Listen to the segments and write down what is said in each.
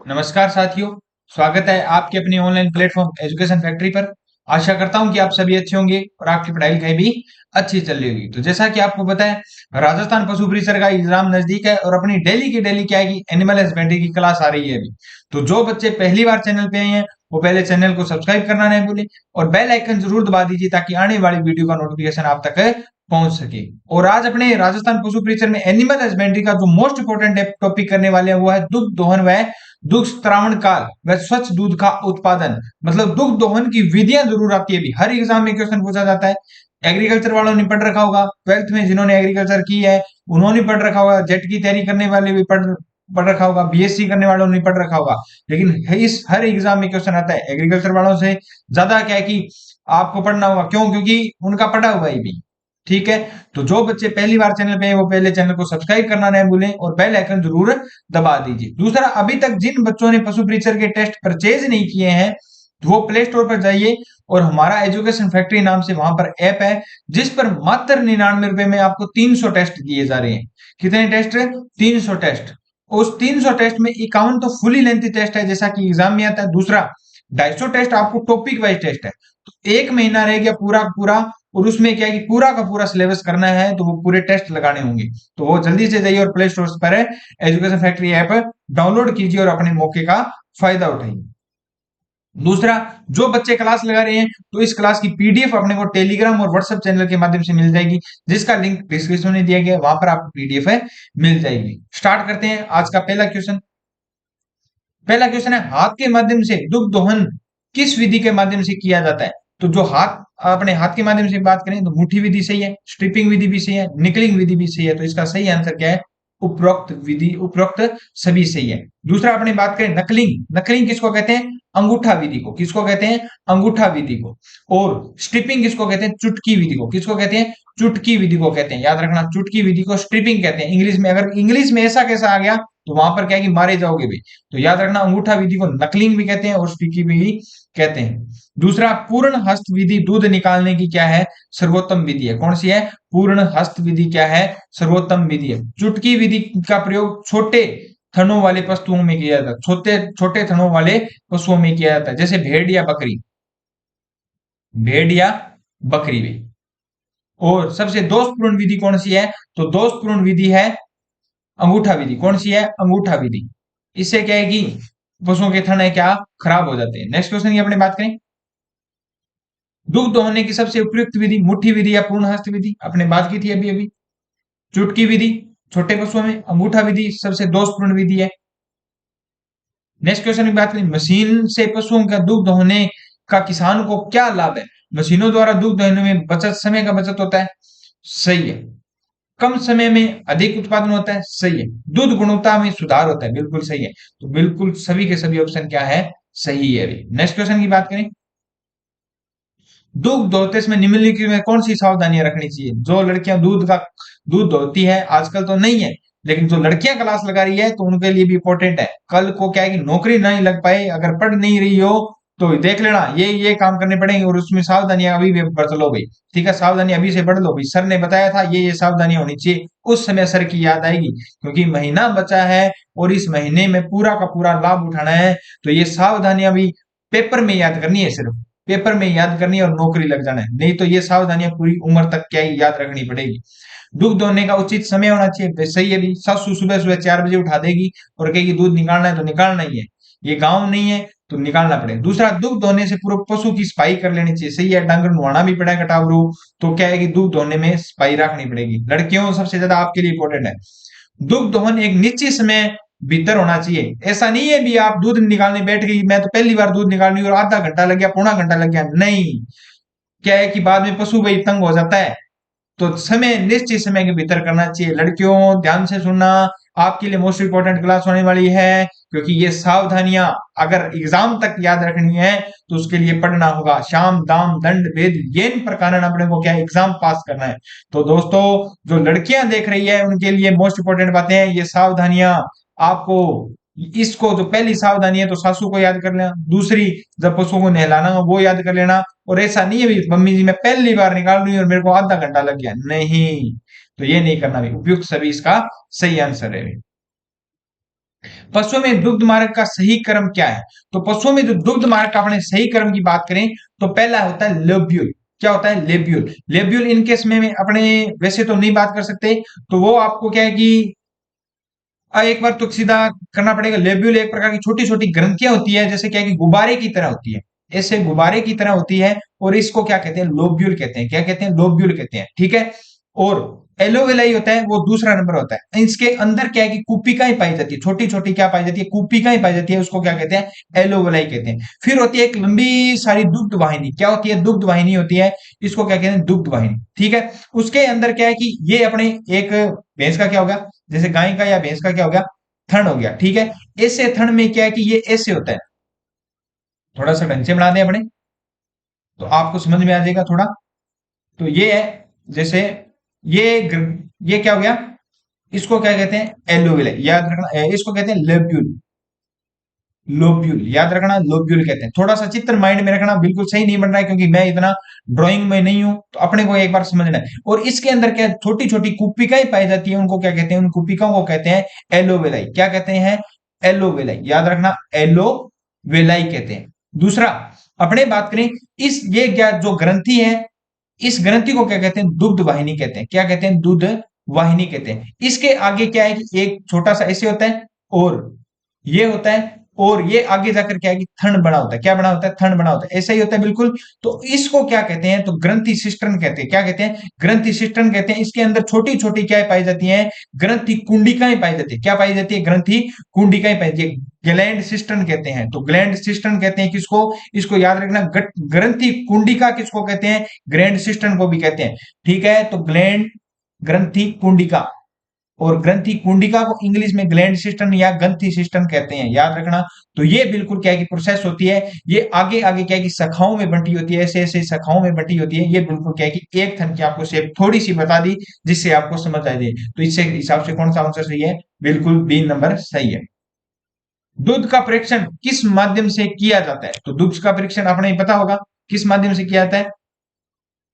नमस्कार साथियों, स्वागत है आपके अपने ऑनलाइन प्लेटफॉर्म एजुकेशन फैक्ट्री पर। आशा करता हूं कि आप सभी अच्छे होंगे और आपकी पढ़ाई लिखाई भी अच्छी चल रही होगी। तो जैसा कि आपको पता है, राजस्थान पशु परिसर का एग्जाम नजदीक है और अपनी डेली की डेली क्या है कि एनिमल हस्बेंड्री की क्लास आ रही है अभी। तो जो बच्चे पहली बार चैनल पे आए हैं वो पहले चैनल को सब्सक्राइब करना नहीं भूलें और बेल आइकन जरूर दबा दीजिए ताकि आने वाली वीडियो का नोटिफिकेशन आप तक पहुंच सके। और आज अपने राजस्थान पशु परिसर में एनिमल हस्बेंड्री का जो मोस्ट इंपोर्टेंट टॉपिक करने वाले हैं वो है दुग्ध दोहन व दुग्ध श्रावण काल व स्वच्छ दूध का उत्पादन। मतलब दुग्ध दोहन की विधियां जरूर आती है। भी हर एग्जाम में क्वेश्चन पूछा जाता है। एग्रीकल्चर वालों ने पढ़ रखा होगा, 12th में जिन्होंने एग्रीकल्चर की है उन्होंने पढ़ रखा होगा, जेट की तैयारी करने वाले भी पढ़ पढ़ रखा होगा, बीएससी करने वालों ने पढ़ रखा होगा। लेकिन इस हर एग्जाम में क्वेश्चन आता है एग्रीकल्चर वालों से ज्यादा क्या है कि आपको पढ़ना होगा। क्यों? क्योंकि उनका पढ़ा हुआ ही भी। ठीक है। तो जो बच्चे पहली बार चैनल पे हैं वो पहले चैनल को सब्सक्राइब करना नहीं भूलें और बेल आइकन जरूर दबा दीजिए। दूसरा, अभी तक जिन बच्चों ने पशु परिचर के टेस्ट परचेज नहीं किए हैं तो वो प्ले स्टोर पर जाइए और हमारा एजुकेशन फैक्ट्री नाम से वहां पर ऐप है जिस पर मात्र 99 रुपए में आपको 300 टेस्ट दिए जा रहे हैं। कितने टेस्ट? 300 टेस्ट। उस 300 टेस्ट में 51 तो फुली लेंथी टेस्ट है जैसा कि एग्जाम में आता है। दूसरा, 250 टेस्ट आपको टॉपिक वाइज टेस्ट है। तो एक महीना रह गया पूरा का पूरा और उसमें क्या है कि पूरा का पूरा सिलेबस करना है तो वो पूरे टेस्ट लगाने होंगे। तो वो जल्दी से जाइए और प्ले स्टोर पर एजुकेशन फैक्ट्री ऐप डाउनलोड कीजिए और अपने मौके का फायदा उठाइए। दूसरा, जो बच्चे क्लास लगा रहे हैं तो इस क्लास की पीडीएफ अपने को टेलीग्राम और व्हाट्सएप चैनल के माध्यम से मिल जाएगी जिसका लिंक डिस्क्रिप्शन में दिया गया है, वहां पर आपको पीडीएफ है मिल जाएगी। स्टार्ट करते हैं आज का पहला क्वेश्चन। पहला क्वेश्चन है, हाथ के माध्यम से दुग्ध दोहन किस विधि के माध्यम से किया जाता है? तो जो हाथ अपने हाथ के माध्यम से बात करें तो मुट्ठी विधि सही है, स्ट्रिपिंग विधि भी सही है, निकलिंग विधि भी सही है। तो इसका सही आंसर क्या है? उपरोक्त विधि, उपरोक्त सभी सही है। दूसरा, अपने बात करें नकलिंग, नकलिंग किसको कहते हैं? अंगूठा विधि को। किसको कहते हैं? अंगूठा विधि को। और स्ट्रिपिंग किसको कहते हैं? चुटकी विधि को। किसको कहते हैं? चुटकी विधि को कहते हैं। याद रखना, चुटकी विधि को स्ट्रिपिंग कहते हैं इंग्लिश में। अगर इंग्लिश में ऐसा कैसा आ गया तो वहां पर क्या है कि मारे जाओगे भी। तो याद रखना, अंगूठा विधि को नकलिंग भी कहते हैं और स्टिकी भी कहते हैं। दूसरा, पूर्ण हस्त विधि दूध निकालने की क्या है? सर्वोत्तम विधि है। कौन सी है? पूर्ण हस्त विधि क्या है? सर्वोत्तम विधि है। चुटकी विधि का प्रयोग छोटे थनों वाले पशुओं में किया जाता है। छोटे छोटे थनों वाले पशुओं में किया जाता है, जैसे भेड़ या बकरी, भेड़ या बकरी में। और सबसे दोषपूर्ण विधि कौन सी है? तो दोषपूर्ण विधि है अंगूठा विधि। कौन सी है? अंगूठा विधि। इससे क्या है कि पशुओं के थन है क्या? खराब हो जाते हैं। नेक्स्ट क्वेश्चन की अपने बात करें, दुग्ध दोहने की सबसे उपयुक्त विधि मुट्ठी विधि या पूर्ण हस्त विधि? अपने बात की थी अभी अभी। चुटकी विधि छोटे पशुओं में, अंगूठा विधि सबसे दोषपूर्ण विधि है। नेक्स्ट क्वेश्चन की बात करें, मशीन से पशुओं का दुग्ध दोहने का किसान को क्या लाभ है? मशीनों द्वारा दुग्ध दोहने में बचत, समय का बचत होता है। सही है। कम समय में अधिक उत्पादन होता है। सही है। दूध गुणवत्ता में सुधार होता है। बिल्कुल सही है। तो बिल्कुल सभी के सभी ऑप्शन क्या है? सही है। नेक्स्ट क्वेश्चन की बात करें, दूध दोहते समय निम्नलिखित में कौन सी सावधानियां रखनी चाहिए? जो लड़कियां दूध दोहती है, आजकल तो नहीं है लेकिन जो लड़कियां क्लास लगा रही है तो उनके लिए भी इंपॉर्टेंट है। कल को क्या है कि नौकरी नहीं लग पाए, अगर पढ़ नहीं रही हो तो देख लेना ये काम करने पड़ेंगे और उसमें सावधानियां अभी भी बरत लो भाई। ठीक है, सावधानी अभी से बढ़ लो भाई। सर ने बताया था ये सावधानियां होनी चाहिए, उस समय सर की याद आएगी क्योंकि महीना बचा है और इस महीने में पूरा का पूरा लाभ उठाना है। तो ये सावधानियां भी पेपर में याद करनी है, सिर्फ पेपर में याद करनी है और नौकरी लग जाना है। नहीं तो ये सावधानियां पूरी उम्र तक क्या ही याद रखनी पड़ेगी। दूध दोहने का उचित समय होना चाहिए। सही है भी। सासू सुबह सुबह 4 बजे उठा देगी और कहेगी दूध निकालना है तो निकालना ही है। ये गांव नहीं है तो निकालना पड़ेगा। दूसरा, दुग्ध दोहने से पूर्व पशु की सफाई कर लेनी चाहिए। सही है। डंगर नुहाना भी पड़ेगा टावरू, तो क्या है कि दूध दोहने में सफाई रखनी पड़ेगी। लड़कियों सबसे ज्यादा आपके लिए इंपॉर्टेंट है। दुग्ध दोहन एक निश्चित समय भीतर होना चाहिए। ऐसा नहीं है भी आप दूध निकालने बैठ गई, मैं तो पहली बार दूध निकालनी और आधा घंटा लग गया, पौना घंटा लग गया। नहीं, क्या है कि बाद में पशु भाई तंग हो जाता है। तो समय निश्चित समय के भीतर करना चाहिए। लड़कियों ध्यान से सुनना, आपके लिए मोस्ट इंपोर्टेंट क्लास होने वाली है क्योंकि ये सावधानियां अगर एग्जाम तक याद रखनी है तो उसके लिए पढ़ना होगा। शाम दाम दंड भेद ये इन प्रकार अपने को क्या एग्जाम पास करना है। तो दोस्तों, जो लड़कियां देख रही है उनके लिए मोस्ट इंपोर्टेंट बातें हैं ये सावधानियां। आपको इसको जो पहली सावधानी है तो सासू को याद कर लेना, दूसरी जब पशुओं को नहलाना हो वो याद कर लेना। और ऐसा नहीं है भी मम्मी जी मैं पहली बार निकाल रही हूँ और मेरे को आधा घंटा लग गया, नहीं, तो ये नहीं करना भी। उपयुक्त सभी इसका सही आंसर है। पशुओं में दुग्ध मार्ग का सही क्रम क्या है? तो पशुओं में जो दुग्ध मार्ग का अपने सही क्रम की बात करें तो पहला होता है लोब्यूल। क्या होता है? लेब्यूल। लेब्यूल इन केस में अपने वैसे तो नहीं बात कर सकते, तो वो आपको क्या है कि एक बार तो सीधा करना पड़ेगा। लेब्यूल एक प्रकार की छोटी छोटी ग्रंथियां होती है, जैसे क्या है कि गुब्बारे की तरह होती है, ऐसे गुब्बारे की तरह होती है, और इसको क्या कहते हैं? लोब्यूल कहते हैं। क्या कहते हैं? लोब्यूल कहते हैं। ठीक है। और एलोवेलाई होता है वो दूसरा नंबर होता है। इसके अंदर क्या है कि कुपिकाएं पाई जाती है, छोटी छोटी क्या पाई जाती है? कुपिकाएं पाई जाती है, उसको क्या कहते हैं? एलोवेलाई कहते हैं। फिर होती है एक लंबी सारी दुग्ध वाहिनी। क्या होती है? दुग्ध वाहिनी होती है, इसको क्या कहते हैं? दुग्ध वाहिनी। ठीक है। उसके अंदर क्या है कि ये अपने एक भैंस का क्या होगा, जैसे गाय का या भैंस का क्या हो गया? थन हो गया। ठीक है। ऐसे थन में क्या है कि ये ऐसे होता है, थोड़ा सा ढंग से बना दें अपने, तो आपको समझ में आ जाएगा थोड़ा। तो ये है, जैसे ये क्या हो गया? इसको क्या कहते हैं? एलोविल। याद रखना, इसको कहते हैं लेब्यूल। लोब्यूल याद रखना, लोब्यूल कहते हैं। थोड़ा सा चित्र माइंड में रखना, बिल्कुल सही नहीं बन रहा है क्योंकि मैं इतना ड्राइंग में नहीं हूं, तो अपने को एक बार समझना है। और इसके अंदर क्या छोटी छोटी कुपिकाएं पाई जाती है, उनको क्या कहते हैं? उन कुपिकाओं को कहते हैं एलोवेलाई। क्या कहते हैं? एलोवेलाई। याद रखना, एलोवेलाई कहते हैं। दूसरा, अपने बात करें, इस ये क्या जो ग्रंथि है, इस ग्रंथि को क्या कहते हैं? दुग्ध वाहिनी कहते हैं। क्या कहते हैं? दुग्ध वाहिनी कहते हैं। इसके आगे क्या है कि एक छोटा सा ऐसे होता है, और ये होता है, और ये आगे जाकर क्या है कि थन बना होता है। क्या बना होता है? थन बना होता है। ऐसा ही होता है बिल्कुल। तो इसको क्या कहते हैं? तो ग्रंथि सिस्टर्न कहते हैं। क्या कहते हैं? ग्रंथि सिस्टर्न कहते हैं। इसके अंदर छोटी छोटी क्या पाई जाती है? ग्रंथि कुंडिकाएं पाई जाती है। क्या पाई जाती है? ग्रंथि कुंडिकाएं पाई जाती है। ग्लैंड सिस्टर्न कहते हैं। तो ग्लैंड सिस्टर्न कहते हैं किसको? इसको याद रखना, ग्रंथि कुंडिका किसको कहते हैं? ग्लैंड सिस्टर्न को भी कहते हैं। ठीक है। तो ग्लैंड, ग्रंथि कुंडिका, और ग्रंथि कुंडिका को इंग्लिश में ग्लैंड सिस्टम या ग्रंथि सिस्टम कहते हैं। याद रखना। तो ये बिल्कुल क्या है कि प्रोसेस होती है, ये आगे आगे क्या है कि शाखाओं में बंटी होती है, ऐसे ऐसे शाखाओं में बंटी होती है। ये बिल्कुल क्या है कि एक थन की आपको शेप थोड़ी सी बता दी, जिससे आपको समझ आ जाए। तो इससे हिसाब से कौन सा आंसर सही है? बिल्कुल बी नंबर सही है। दूध का परीक्षण किस माध्यम से किया जाता है? तो दूध का परीक्षण आपने पता होगा किस माध्यम से किया जाता है।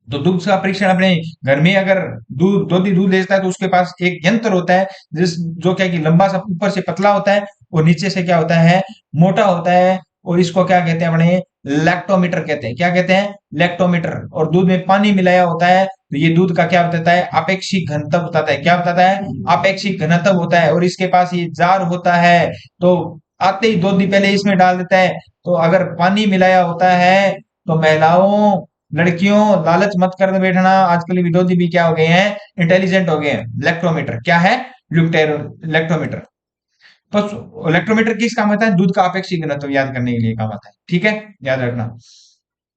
तो दूध का परीक्षण अपने घर में अगर दूध बेचता है तो उसके पास एक यंत्र होता है, जो क्या है कि लंबा सा ऊपर से पतला होता है, और नीचे से क्या होता है? मोटा होता है। और इसको क्या कहते हैं? अपने लैक्टोमीटर कहते हैं। क्या कहते हैं? लैक्टोमीटर। और दूध में पानी मिलाया होता है, तो ये दूध का क्या बताता है? आपेक्षिक घनत्व बताता है। क्या बताता है? आपेक्षिक घनत्व होता है। और इसके पास ये जार होता है, तो आते ही दूध पहले इसमें डाल देता है। तो अगर पानी मिलाया होता है, तो महिलाओं, लड़कियों, लालच मत कर बैठना, आजकल विरोधी भी क्या हो गए हैं? इंटेलिजेंट हो गए हैं। इलेक्ट्रोमीटर क्या है? इलेक्ट्रोमीटर। तो इलेक्ट्रोमीटर किस काम आता है? दूध का आपेक्षिक घनत्व याद करने के लिए काम आता है। ठीक है, याद रखना।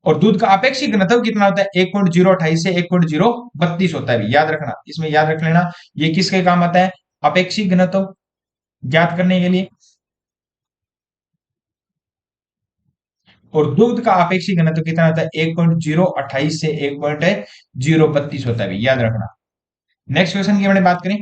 और दूध का आपेक्षिक घनत्व कितना होता है? 1.028 से 1.032 होता है। याद रखना, इसमें याद रख लेना, ये किसके काम आता है? आपेक्षिक घनत्व ज्ञात करने के लिए। और दूध का आपेक्षिक घनत्व कितना होता है? 1.028 से 1.032 होता है। याद रखना। नेक्स्ट क्वेश्चन की हमने बात करें,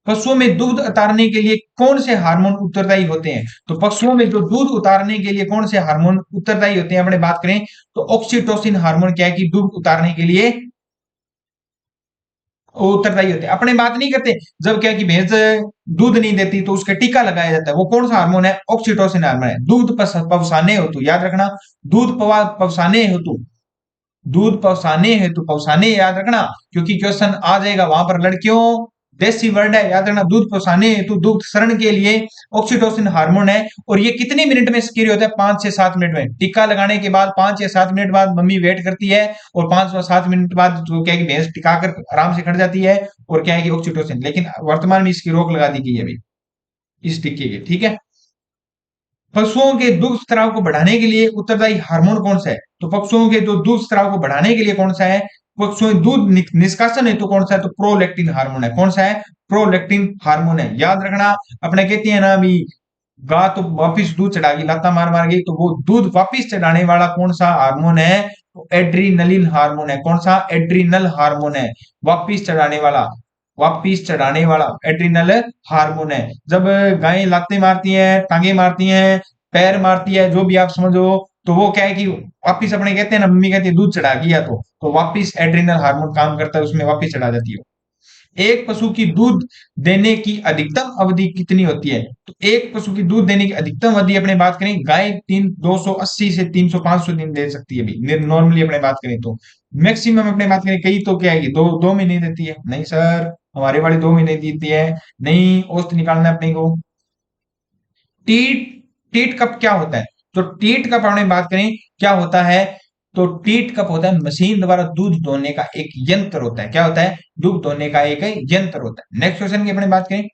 पशुओं में दूध उतारने के लिए कौन से हार्मोन उत्तरदायी होते हैं? तो पशुओं में जो दूध उतारने के लिए कौन से हार्मोन उत्तरदायी होते हैं, हमने बात करें तो ऑक्सीटोसिन हार्मोन क्या है कि दूध उतारने के लिए वो उत्तरदायी होते हैं। अपने बात नहीं करते, जब क्या है कि भैंस दूध नहीं देती तो उसके टीका लगाया जाता है, वो कौन सा हार्मोन है? ऑक्सीटोसिन हार्मोन है। दूध पवसाने हेतु, याद रखना, दूध पवसाने हेतु, दूध पवसाने हेतु, पवसाने याद रखना, क्योंकि क्वेश्चन आ जाएगा वहां पर। लड़कियों, देसी वर्ड है, याद रखना। दूध पवसाने हेतु, दूध शरण के लिए ऑक्सीटोसिन हार्मोन है। और ये कितने मिनट में सक्रिय होता है? 5 से 7 मिनट में। टीका लगाने के बाद 5 या 7 मिनट बाद मम्मी वेट करती है, और 5 या 7 मिनट बाद जो क्या है कि भैंस टिका कर आराम से खड़ जाती है, और क्या है कि ऑक्सीटोसिन। लेकिन वर्तमान में इसकी रोक लगा दी गई है अभी, इस टीके की। ठीक है। पशुओं के दुग्ध स्राव को बढ़ाने के लिए उत्तरदायी हार्मोन कौन सा है? तो पशुओं के जो दूध स्राव को बढ़ाने के लिए कौन सा है? पशुओं में दूध निष्कासन है तो कौन सा है? तो प्रोलैक्टिन हार्मोन है। कौन सा है? प्रोलैक्टिन हार्मोन है। याद रखना, अपने कहते हैं ना अभी, गा तो वापिस दूध चढ़ागी, लाता मार मार गई, तो वो दूध वापिस चढ़ाने वाला कौन सा हार्मोन है? तो एड्रीनलिन हार्मोन है। कौन सा? एड्रीनल हार्मोन है। वापिस चढ़ाने वाला, वापिस चढ़ाने वाला एड्रिनल हार्मोन है। जब गायें लाते मारती हैं, टांगे मारती हैं, पैर मारती है, जो भी आप समझो, तो वो क्या है कि वापिस, अपने कहते हैं ना, मम्मी कहती है दूध चढ़ा गया, तो वापिस एड्रिनल हार्मोन काम करता है उसमें, वापिस चढ़ा जाती है। एक पशु की दूध देने की अधिकतम अवधि कितनी होती है? तो एक पशु की दूध देने की अधिकतम अवधि अपने बात करें, गाय 280 से 300 500 दिन दे सकती है अभी नॉर्मली अपने बात करें तो। मैक्सिमम अपने बात करें कई तो क्या है कि 2 महीने देती है। नहीं सर, हमारे वाली 2 महीने देती है। नहीं, औसत निकालना है अपने को। टीट टीट कप क्या होता है? तो टीट कप अपने बात करें क्या होता है, तो टीट कप होता है मशीन द्वारा दूध दोहने का एक यंत्र होता है। क्या होता है? दूध दोहने का एक यंत्र होता है। नेक्स्ट क्वेश्चन की अपने बात करें,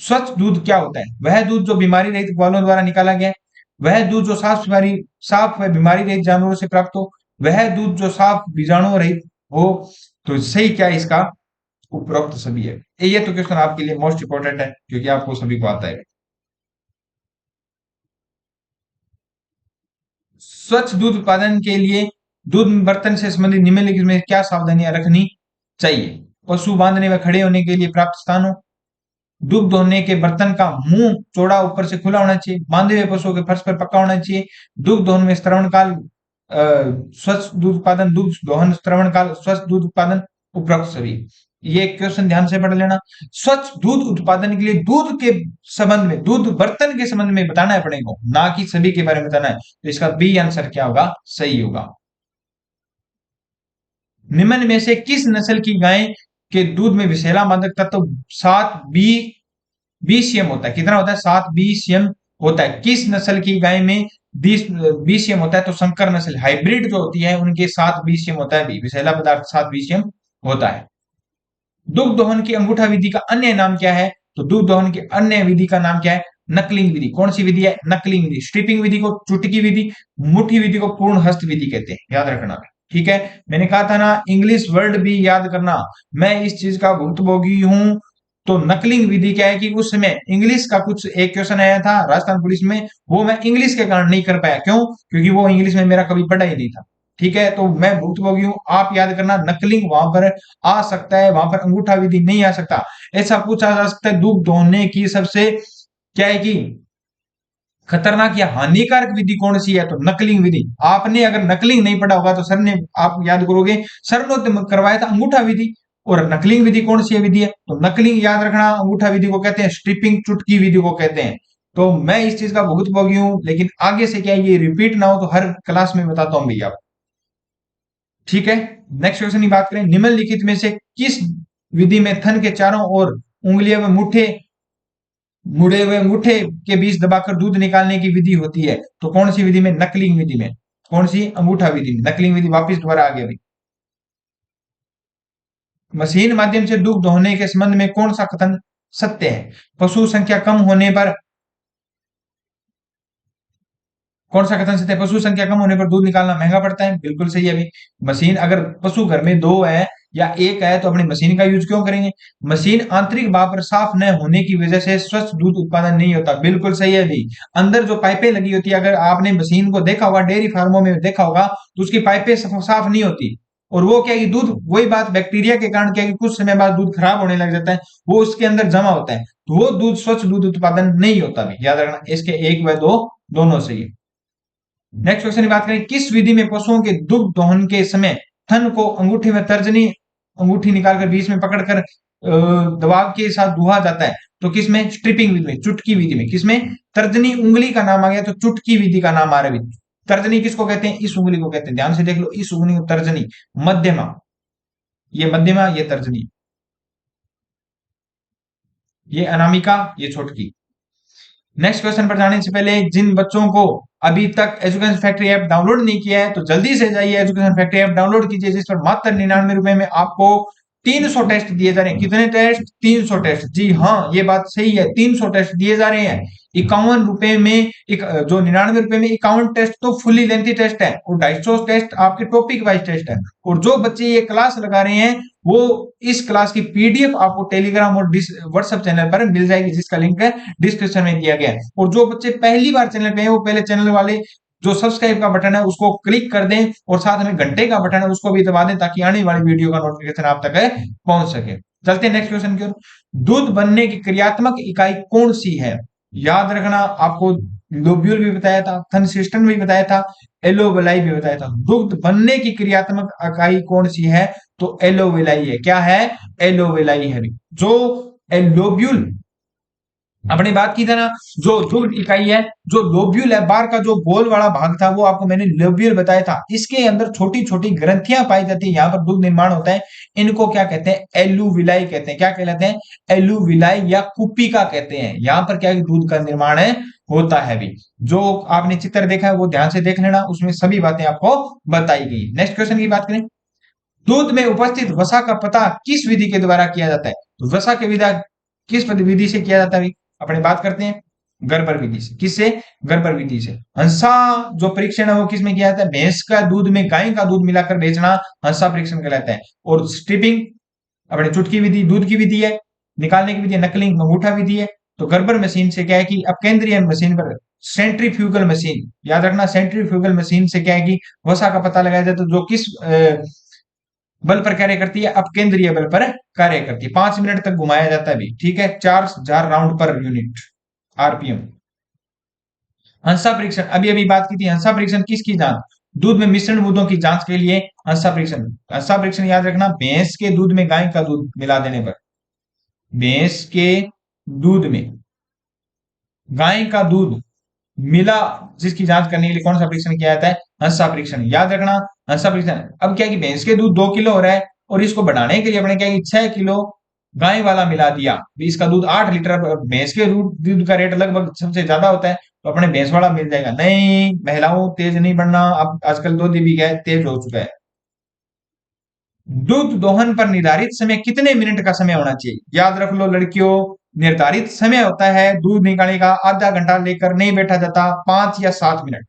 स्वच्छ दूध क्या होता है? वह दूध जो बीमारी रहित ग्वालों द्वारा निकाला गया है। वह दूध जो साफ व बीमारी रहित जानवरों से प्राप्त हो। वह दूध जो साफ बीजाणु रहित हो। तो सही क्या है इसका? उपरोक्त सभी है। ये तो क्वेश्चन आपके लिए मोस्ट इंपोर्टेंट है क्योंकि आपको सभी को आता है। स्वच्छ दूध उत्पादन के लिए दूध बर्तन से संबंधित निम्नलिखित में क्या सावधानियां रखनी चाहिए? पशु बांधने व खड़े होने के लिए प्राप्त स्थान हो। दूध दोहने के बर्तन का मुंह चौड़ा ऊपर से खुला होना चाहिए। बांधे हुए पशुओं के फर्श पर पक्का होना चाहिए। दूध दोहन में श्रवण काल स्वच्छ दूध उत्पादन, दूध दोहन श्रवण काल, स्वच्छ दूध उत्पादन, उपरोक्त सभी। ये क्वेश्चन ध्यान से पढ़ लेना। स्वच्छ दूध उत्पादन के लिए दूध के संबंध में, दूध बर्तन के संबंध में बताना है अपने को, ना कि सभी के बारे में बताना है। तो इसका बी आंसर क्या होगा? सही होगा। निम्न में से किस नस्ल की गाय के दूध में विषैला मादक तत्व 7 बीसीएम होता है? कितना होता है? 7 बीसीएम होता है। किस नस्ल की गाय में 20 बीसीएम होता है? तो संकर नस्ल हाइब्रिड जो होती है उनके 7 बीसीएम होता है। विषैला पदार्थ 7 बीसीएम होता है। दुग्ध दोहन की अंगूठा विधि का अन्य नाम क्या है? तो दुग्ध दोहन की अन्य विधि का नाम क्या है? नकलिंग विधि। कौन सी विधि है? नकलिंग विधि। स्ट्रिपिंग विधि को चुटकी विधि, मुट्ठी विधि को पूर्ण हस्त विधि कहते हैं, याद रखना। ठीक है, मैंने कहा था ना इंग्लिश वर्ड भी याद करना। मैं इस चीज का भुक्तभोगी हूं। तो नकलिंग विधि क्या है कि उस समय इंग्लिश का कुछ एक क्वेश्चन आया था राजस्थान पुलिस में, वो मैं इंग्लिश के कारण नहीं कर पाया। क्यों? क्योंकि वो इंग्लिश में मेरा कभी पढ़ा ही नहीं था। ठीक है, तो मैं भुक्तभोगी हूं। आप याद करना, नकलिंग वहां पर आ सकता है, वहां पर अंगूठा विधि नहीं आ सकता। ऐसा पूछा जा सकता है दूध दोहने की सबसे क्या है कि खतरनाक या हानिकारक विधि कौन सी है? तो नकलिंग विधि। आपने अगर नकलिंग नहीं पढ़ा होगा तो सर ने, आप याद करोगे, सर ने करवाया था अंगूठा विधि। और नकलिंग विधि कौन सी विधि है? तो नकलिंग याद रखना, अंगूठा विधि को कहते हैं, स्ट्रिपिंग चुटकी विधि को कहते हैं। तो मैं इस चीज का भुगतभोगी हूं, लेकिन आगे से क्या ये रिपीट ना हो तो हर क्लास में बताता हूं भैया। ठीक है, नेक्स्ट क्वेश्चन की बात करें, निम्नलिखित में से किस विधि में थन के चारों ओर उंगलियों में मुड़े हुए अंगूठे के बीच दबाकर दूध निकालने की विधि होती है? तो कौन सी विधि में? नकलिंग विधि में। कौन सी? अंगूठा विधि में। नकलिंग विधि वापिस दोबारा आ गया अभी। मशीन माध्यम से दूध दोहने के संबंध में कौन सा कथन सत्य है? पशु संख्या कम होने पर कौन सा कथन सत्य है? पशु संख्या कम होने पर दूध निकालना महंगा पड़ता है। बिल्कुल सही है अभी। मशीन अगर पशु घर में 2 है या 1 है तो अपनी मशीन का यूज क्यों करेंगे? मशीन आंतरिक भाग पर साफ न होने की वजह से स्वच्छ दूध उत्पादन नहीं होता। बिल्कुल सही है अभी। अंदर जो पाइपें लगी होती है, अगर आपने मशीन को देखा होगा, डेयरी फार्मों में देखा होगा, तो उसकी पाइपें साफ नहीं होती। और वो क्या है कि दूध, वही बात, बैक्टीरिया के कारण क्या है कि कुछ समय बाद दूध खराब होने लग जाता है, वो उसके अंदर जमा होता है, तो वो दूध स्वच्छ दूध उत्पादन नहीं होता भी। याद रखना, इसके 1 व 2 दोनों सही है। नेक्स्ट क्वेश्चन की बात करें, किस विधि में पशुओं के दुग्ध दोहन के समय थन को अंगूठी में तर्जनी, अंगूठी निकालकर बीच में पकड़कर दबाव के साथ दुहा जाता है? तो किसमें? स्ट्रिपिंग विधि में, चुटकी विधि में। किसमें? तर्जनी उंगली का नाम आ गया तो चुटकी विधि का नाम आ रहा है। तर्जनी किसको कहते हैं? इस उंगली को कहते हैं। ध्यान से देख लो, इस उंगली को तर्जनी। मध्यमा, ये मध्यमा, ये तर्जनी, ये अनामिका, ये छोटकी। नेक्स्ट क्वेश्चन पर जाने से पहले, जिन बच्चों को अभी तक एजुकेशन फैक्ट्री ऐप डाउनलोड नहीं किया है तो जल्दी से जाइए एजुकेशन फैक्ट्री ऐप डाउनलोड कीजिए, जिस पर मात्र 99 रुपए में आपको 300 टेस्ट दिए जा रहे हैं। कितने टेस्ट? 300 टेस्ट। जी हाँ, ये बात सही है, 300 टेस्ट दिए जा रहे हैं। 51 रुपए में एक, जो 99 रुपए में 51 टेस्ट तो फुली लेंथी टेस्ट है, और 250 टेस्ट आपके टॉपिक वाइज टेस्ट है। और जो बच्चे ये क्लास लगा रहे हैं वो इस क्लास की पीडीएफ आपको टेलीग्राम और व्हाट्सएप चैनल पर मिल जाएगी, जिसका लिंक है डिस्क्रिप्शन में दिया गया है। और जो बच्चे पहली बार चैनल पे हैं वो पहले चैनल वाले जो सब्सक्राइब का बटन है उसको क्लिक कर दें, और साथ में घंटे का बटन है उसको भी दबा दें, ताकि आने वाली वीडियो का नोटिफिकेशन आप तक पहुंच सके। चलते हैं नेक्स्ट क्वेश्चन की ओर। दूध बनने की क्रियात्मक इकाई कौन सी है? याद रखना आपको, लोब्यूल भी बताया था, थनशिस्टन भी बताया था, एलोवेलाई भी बताया था। दुग्ध बनने की क्रियात्मक इकाई कौन सी है? तो एलोवेलाई है। क्या है? एलोवेलाई है। जो लोब्यूल अपनी बात की था ना, जो दुग्ध इकाई है, जो लोब्यूल है, बाहर का जो गोल वाला भाग था वो आपको मैंने लोब्यूल बताया था। इसके अंदर छोटी छोटी ग्रंथियां पाई जाती है, यहाँ पर दुग्ध निर्माण होता है। इनको क्या कहते हैं? एलुविलाई कहते हैं। क्या कहलाते हैं? एलुविलाई या कुपिका कहते हैं। यहाँ पर क्या है? दूध का निर्माण है, होता है भी। जो आपने चित्र देखा है वो ध्यान से देख लेना, उसमें सभी बातें आपको बताई गई। नेक्स्ट क्वेश्चन की बात करें, दूध में उपस्थित वसा का पता किस विधि के द्वारा किया जाता है? तो वसा की विधा किस विधि से किया जाता है? अपने बात करते हैं गर्भर विधि से। किससे? गर्भर विधि से। हंसा जो परीक्षण है वो किस में किया जाता है? भैंस का दूध में गाय का दूध मिलाकर बेचना हंसा परीक्षण कहलाता है। और स्ट्रिपिंग अपने चुटकी विधि दूध की विधि है, निकालने की विधि है, नकलिंग अंगूठा विधि है। तो गर्भर मशीन से क्या है कि अब केंद्रीय मशीन पर सेंट्रीफ्यूगल मशीन, याद रखना, सेंट्रीफ्यूगल मशीन से क्या है कि वसा का पता लगाया जाता है, जो किस बल पर कार्य करती है? अपकेंद्रीय बल पर कार्य करती है। 5 मिनट तक घुमाया जाता है भी, ठीक है, 4000 राउंड पर यूनिट आरपीएम। हंसा परीक्षण अभी अभी बात की थी। हंसा परीक्षण किसकी जांच? दूध में मिश्रण बूंदों की जांच के लिए हंसा परीक्षण। हंसा परीक्षण याद रखना, भैंस के दूध में गाय का दूध मिला देने पर, भैंस के दूध में गाय का दूध मिला, जिसकी जांच करने के लिए कौन सा परीक्षण किया जाता है? हंसा परीक्षण। याद रखना, हंसा परीक्षण। अब क्या है कि भैंस के दूध 2 किलो हो रहा है और इसको बढ़ाने के लिए अपने क्या है कि 6 किलो गाय वाला मिला दिया, भी इसका दूध 8 लीटर। भैंस के दूध का रेट लगभग सबसे ज्यादा होता है, तो अपने भैंस वाला मिल जाएगा। नहीं महिलाओं, तेज नहीं बनना, अब आजकल दूध भी क्या है, तेज हो चुका है। दूध दोहन पर निर्धारित समय कितने मिनट का समय होना चाहिए? याद रख लो लड़कियों, निर्धारित समय होता है दूध निकालने का, आधा घंटा लेकर नहीं बैठा जाता, 5 या 7 मिनट।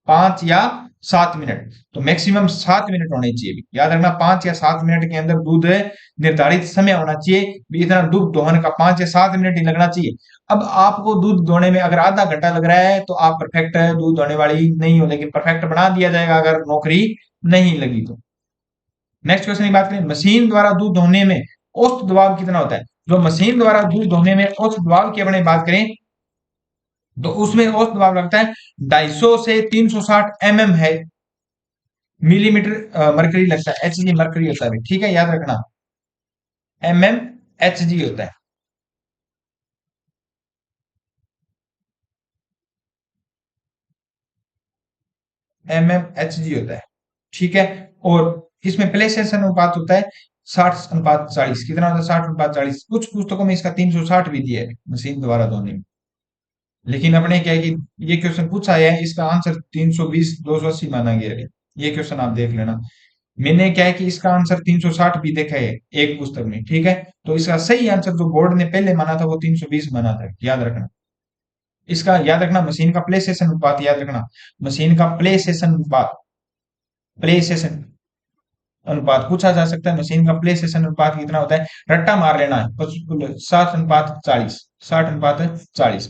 5 या 7 मिनट, तो मैक्सिमम 7 मिनट होने चाहिए। याद रखना, 5 या 7 मिनट के अंदर दूध निर्धारित समय होना चाहिए। भी इतना दूध दोहन का 5 या 7 मिनट ही लगना चाहिए। अब आपको दूध दोहने में अगर आधा घंटा लग रहा है तो आप परफेक्ट दूध दोहने वाली नहीं हो, लेकिन परफेक्ट बना दिया जाएगा अगर नौकरी नहीं लगी तो। नेक्स्ट क्वेश्चन की बात करें, मशीन द्वारा दूध दोहने में औसत दबाव कितना होता है? जो मशीन द्वारा दूध दोहने में औसत दबाव की अपने बात करें तो उसमें औसत दबाव लगता है 250 से 360 है, मिलीमीटर मरकरी लगता है, एच जी मरकरी होता है, ठीक है, याद रखना, एच जी होता है। एच जी होता है, ठीक है। और इसमें प्लेसेस अनुपात होता है 60:40। कितना होता है? 60:40। कुछ पुस्तकों में इसका 360 भी दिया है मशीन द्वारा धोने में, लेकिन अपने क्या है कि ये क्वेश्चन पूछा है, इसका आंसर 320 280 माना गया है। ये क्वेश्चन आप देख लेना। मैंने क्या है कि इसका आंसर 360 भी देखा है एक पुस्तक में, ठीक है। तो इसका सही आंसर जो बोर्ड ने पहले माना था वो 320 माना था, याद रखना। इसका याद रखना, मशीन का प्ले सेशन अनुपात याद रखना, मशीन का प्ले सेशन अनुपात, प्ले सेशन अनुपात पूछा जा सकता है। मशीन का प्ले सेशन अनुपात कितना होता है? रट्टा मार लेना है, 60:40, 60:40।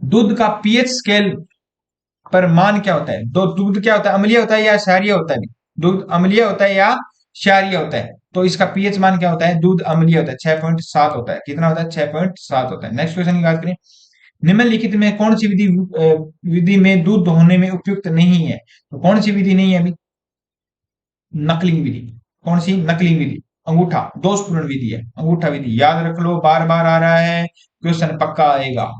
दूध का पीएच स्केल पर मान क्या होता है? दो दूध क्या होता है? अम्लीय होता है या क्षारीय होता है? दूध अम्लीय होता है या क्षारीय होता है? तो इसका पीएच मान क्या होता है? दूध अम्लीय होता है, 6.7 होता है। कितना होता है? 6.7 होता है। नेक्स्ट क्वेश्चन की बात करें, निम्नलिखित में कौन सी विधि में दूध दोहने में उपयुक्त नहीं है? तो कौन सी विधि नहीं है अभी? नकलिंग विधि। कौन सी? नकलिंग विधि। अंगूठा दोषपूर्ण विधि है, अंगूठा विधि। याद रख लो, बार बार आ रहा है क्वेश्चन, पक्का आएगा,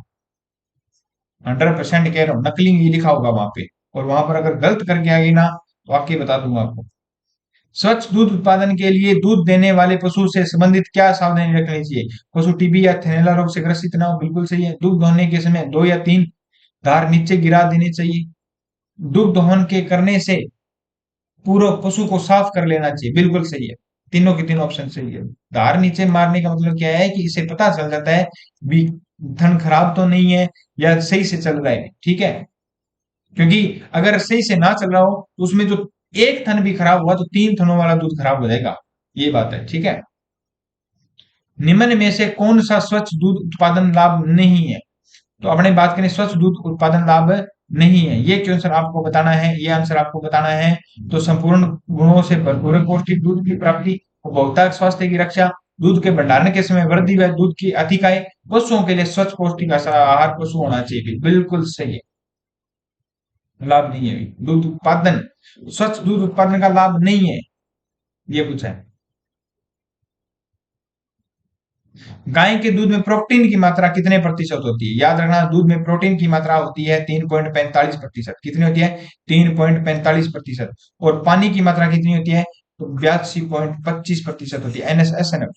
100% कह रहा हूँ। नकलिंग ये लिखा होगा वहां पे, और वहां पर अगर गलत करके आ गई ना तो वाकई बता दूंगा आपको। स्वच्छ दूध उत्पादन के लिए दूध देने वाले पशु से संबंधित क्या सावधानी रखनी चाहिए? पशु टीबी या थैलेला रोग से ग्रसित ना हो, बिल्कुल सही है। दूध दोहने के समय 2 या 3 धार नीचे गिरा देनी चाहिए। दूध दोहन के करने से पूरा पशु को साफ कर लेना चाहिए, बिल्कुल सही है। तीनों के तीनों ऑप्शन सही है। धार नीचे मारने का मतलब क्या है कि इसे पता चल जाता है भी थन खराब तो नहीं है या सही से चल रहा है, ठीक है। क्योंकि अगर सही से ना चल रहा हो तो उसमें जो एक थन भी खराब हुआ तो 3 थनों वाला दूध खराब हो जाएगा, ये बात है, ठीक है। निम्न में से कौन सा स्वच्छ दूध उत्पादन लाभ नहीं है? तो अपने बात करें, स्वच्छ दूध उत्पादन लाभ नहीं है, ये क्वेश्चन आपको बताना है, ये आंसर आपको बताना है। तो संपूर्ण गुणों से भरपूर पौष्टिक दूध की प्राप्ति, उपभोक्ता स्वास्थ्य की रक्षा, दूध के भंडारण के समय वृद्धि व दूध की अधिकाएं, पशुओं के लिए स्वच्छ पौष्टिक आहार पशु होना चाहिए। बिल्कुल सही है, लाभ नहीं है दूध उत्पादन, स्वच्छ दूध उत्पादन का लाभ नहीं है, ये पूछा है। गाय के दूध में प्रोटीन की मात्रा कितने प्रतिशत होती है? याद रखना, दूध में प्रोटीन की मात्रा होती है 3.45%। कितनी होती है? 3.45%। और पानी की मात्रा कितनी होती है? तो 82.25% होती है, NaSNF।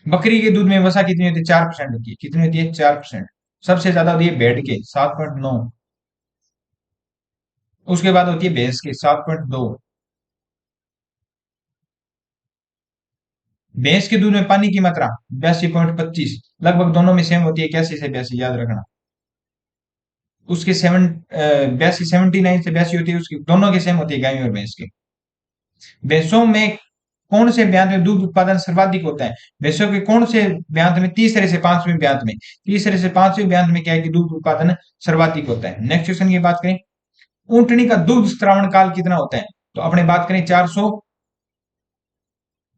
बकरी के दूध में वसा कितनी होती है? 4% होती है। कितनी होती है? 4%। सबसे ज्यादा होती है भेड़ के 7.9। उसके बाद होती है भैंस के 7.2। भैंस के दूध में पानी की मात्रा 82.25, लगभग दोनों में सेम होती है। 81 से 82, याद रखना। उसके 79 से 82 होती है, उसकी दोनों के सेम होती है, गाय और भैंस के। भैंसों में कौन से ब्यात में दूध उत्पादन सर्वाधिक होता है? भैंसों के कौन से ब्यात में? तीसरे से पांचवें ब्यात में क्या है कि दूध उत्पादन सर्वाधिक होता है। नेक्स्ट क्वेश्चन की बात करें, ऊंटनी का दुग्ध स्त्रावण काल कितना होता है? तो अपने बात करें 400।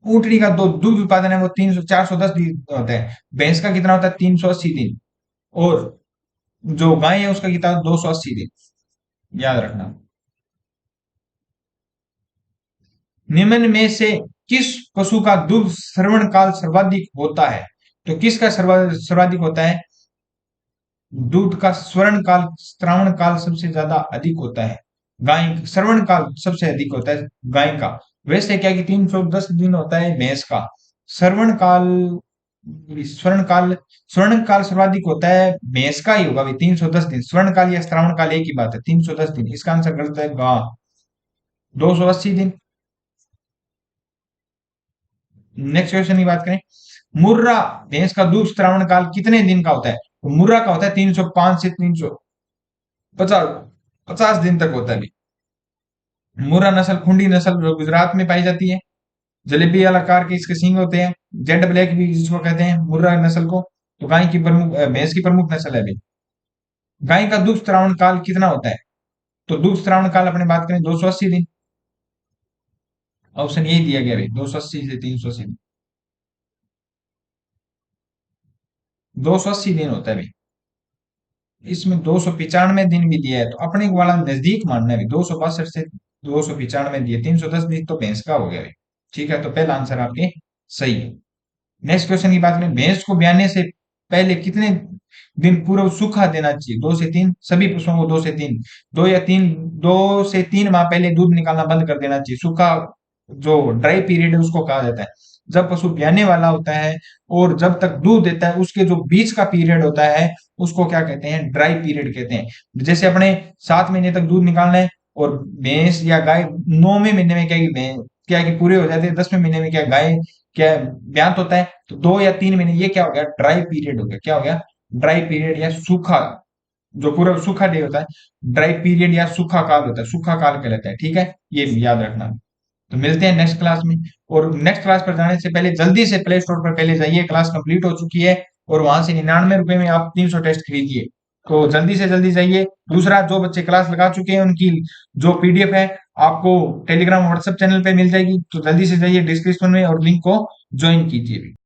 ऊंटनी का दूध उत्पादन है वो 410 दिन होता है। भैंस का कितना होता है? 380 दिन। और जो गाय है उसका कितना? 280 दिन, याद रखना। निम्न में से किस पशु का दुग्ध श्रवण काल सर्वाधिक होता है? तो किसका सर्वाधिक होता है? दूध का स्वर्ण काल, श्रावण काल सबसे ज्यादा अधिक होता है। गाय श्रवण काल सबसे अधिक होता है गाय का। वैसे क्या कि 310 दिन होता है भैंस का। श्रवण काल, स्वर्ण काल सर्वाधिक होता है भैंस का ही होगा भाई, 310 दिन। स्वर्ण काल या श्रावण काल एक ही बात है, 310 दिन। इसका आंसर गलत है, गा 280 दिन। नेक्स्ट क्वेश्चन की बात करें, मुर्रा भैंस का दूध श्रावण काल कितने दिन का होता है? तो मुर्रा का होता है 305 से 350, 50 दिन तक होता है भी। मुर्रा नस्ल खुंडी नस्ल जो गुजरात में पाई जाती है। जलेबी आकार के इसके सींग होते हैं। जेड ब्लैक भी जिसको कहते हैं मुर्रा नस्ल को। तो गाय की प्रमुख भैंस की प्रमुख नस्ल है अभी। गाय का दूध श्रावण काल कितना होता है? तो दूध श्रावण काल अपने बात करें 280 दिन। ऑप्शन यही दिया गया भाई, 280 से 380 दिन। 280 दिन होता है भाई। इसमें 295 दिन भी दिया है, तो अपने वाला नजदीक मानना है भाई। 262 से 295 दिए, 310 दिन तो भैंस का हो गया भाई। ठीक है, तो पहला आंसर आपके सही है। नेक्स्ट क्वेश्चन की बात करें, भैंस को ब्याने से पहले कितने दिन पूर्व सूखा देना चाहिए? 2 से 3, सभी पशुओं को 2 से 3, 2 से 3 माह पहले दूध निकालना बंद कर देना चाहिए। सूखा जो ड्राई पीरियड है उसको कहा जाता है। जब पशु ब्याने वाला होता है और जब तक दूध देता है उसके जो बीच का पीरियड होता है उसको क्या कहते हैं? ड्राई पीरियड कहते हैं। जैसे अपने 7 महीने तक दूध निकालना है और भैंस या गाय 9वें महीने में क्या है कि पूरे हो जाते हैं। 10वें महीने में क्या गाय क्या ब्यांत होता है, तो 2 या 3 महीने ये क्या हो गया? ड्राई पीरियड हो गया। क्या हो गया? ड्राई पीरियड या सूखा, जो पूरा सूखा डे होता है, ड्राई पीरियड या सूखा काल होता है, सूखा काल कहलाता है। ठीक है, ये भी याद रखना। तो मिलते हैं नेक्स्ट क्लास में। और नेक्स्ट क्लास पर जाने से पहले जल्दी से प्ले स्टोर पर पहले जाइए, क्लास कंप्लीट हो चुकी है और वहां से 99 रुपए में आप 300 टेस्ट खरीदिए। तो जल्दी से जल्दी जाइए। दूसरा, जो बच्चे क्लास लगा चुके हैं उनकी जो पीडीएफ है आपको टेलीग्राम व्हाट्सएप चैनल पे मिल जाएगी, तो जल्दी से जाइए डिस्क्रिप्शन में और लिंक को ज्वाइन कीजिए।